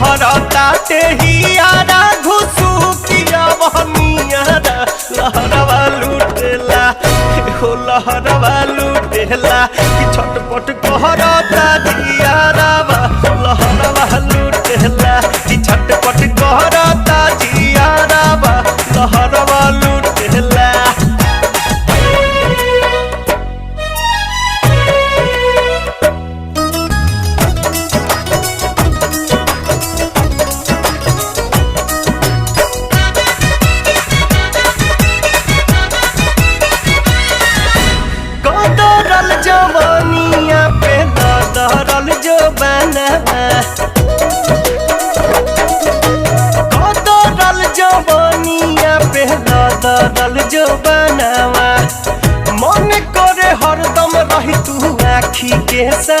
लहरताटे हियारा घुसुकिया बहनियारा लहरवा लुटेला हो लहरवा लुटेला कि छटपट कहरता जियारावा लहरवा लुटेला कि छटपट कहरता जियारावा लहरवा लुटेला। जवानिया पे दरल जो बनवा दरल जवानिया पे दरल जो बनवा मन करे हरदम रही तू आखी के सा